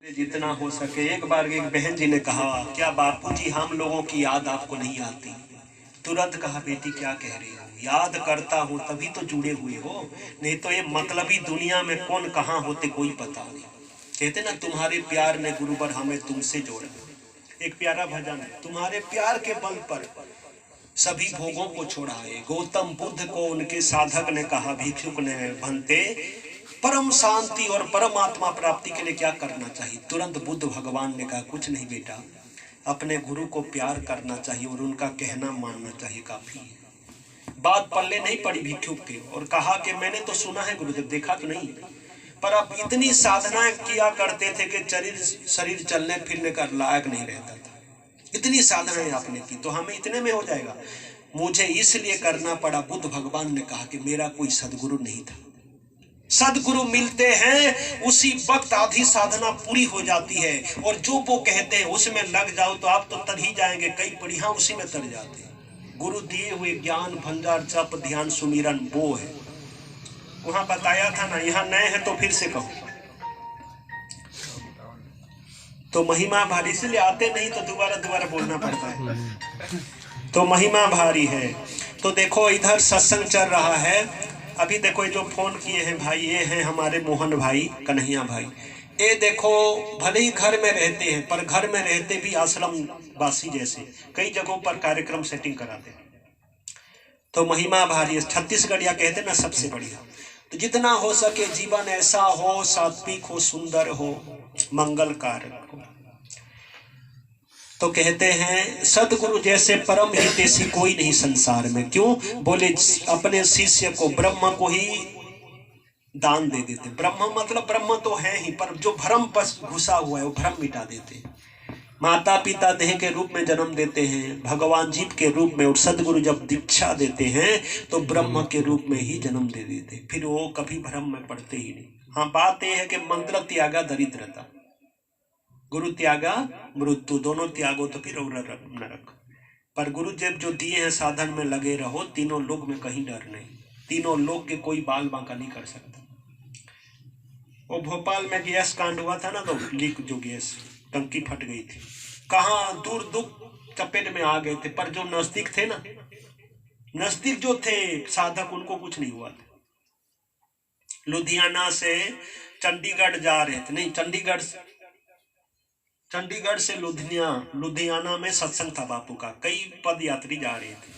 जितना हो सके। एक बार एक बहन जी ने कहा, क्या बापूजी हम लोगों की याद आपको नहीं आती? तुरंत कहा, बेटी क्या कह रही हो, याद करता हूँ तभी तो जुड़े हुए हो, नहीं तो ये मतलबी दुनिया में कौन कहाँ होते कोई पता नहीं। कहते ना, तुम्हारे प्यार ने गुरुवर हमें तुमसे जोड़ा। एक प्यारा भजन है, तुम्हारे प्यार के बल पर सभी भोगों को छोड़ा है। गौतम बुद्ध को उनके साधक ने कहा, भिक्षुक ने, भंते परम शांति और परमात्मा प्राप्ति के लिए क्या करना चाहिए? तुरंत बुद्ध भगवान ने कहा, कुछ नहीं बेटा, अपने गुरु को प्यार करना चाहिए और उनका कहना मानना चाहिए, काफी है। बात पल्ले नहीं पड़ी भिक्षुक के, और कहा कि मैंने तो सुना है गुरुदेव, देखा तो नहीं, पर आप इतनी साधनाएं किया करते थे कि शरीर चलने फिरने का लायक नहीं रहता था। इतनी साधनाएं आपने की तो हमें इतने में हो जाएगा। मुझे इसलिए करना पड़ा। बुद्ध भगवान ने कहा कि मेरा कोई सदगुरु नहीं था। सदगुरु मिलते हैं उसी वक्त आधी साधना पूरी हो जाती है, और जो वो कहते हैं उसमें लग जाओ तो आप तो तर ही जाएंगे, कई बढ़िया उसी में तर जाते हैं। गुरु दिए हुए ज्ञान भंडार जप ध्यान सुमिरन वो है। वहां बताया था ना, यहाँ नए हैं तो फिर से कहो तो महिमा भारी, इसलिए आते नहीं तो दोबारा दोबारा बोलना पड़ता है। तो महिमा भारी है। तो देखो इधर सत्संग चल रहा है। अभी देखो जो फोन किए हैं भाई, ये हैं हमारे मोहन भाई, कन्हैया भाई। ये देखो भले ही घर में रहते हैं, पर घर में रहते भी आश्रम वासी जैसे कई जगहों पर कार्यक्रम सेटिंग कराते हैं। तो महिमा भारी है। छत्तीसगढ़िया कहते ना सबसे बढ़िया। तो जितना हो सके जीवन ऐसा हो, सात्विक हो, सुंदर हो, मंगलकारक हो। तो कहते हैं सदगुरु जैसे परम हितैषी कोई नहीं संसार में। क्यों? बोले अपने शिष्य को, ब्रह्म को ही दान दे देते। ब्रह्म मतलब ब्रह्म तो है ही, पर जो भ्रम बस घुसा हुआ है वो भ्रम मिटा देते। माता पिता देह के रूप में जन्म देते हैं, भगवान जीव के रूप में, और सदगुरु जब दीक्षा देते हैं तो ब्रह्म के रूप में ही जन्म दे देते, फिर वो कभी भ्रम में पड़ते ही नहीं। हाँ, बात यह है कि मंत्र त्यागा दरिद्रता, गुरु त्यागा मृत्यु, दोनों त्यागो तो फिर और नरक। पर गुरु जब जो दिए हैं साधन में लगे रहो, तीनों लोग में कहीं डर नहीं, तीनों लोग के कोई बाल बांका नहीं कर सकता। वो भोपाल में गैस कांड हुआ था ना, तो लीक जो गैस टंकी फट गई थी, कहाँ दूर दुख चपेट में आ गए थे, पर जो नजदीक थे ना, नजदीक जो थे साधक, उनको कुछ नहीं हुआ था। लुधियाना से चंडीगढ़ जा रहे थे, नहीं चंडीगढ़ से लुधियाना में सत्संग था बापू का, कई पद यात्री जा रहे थे।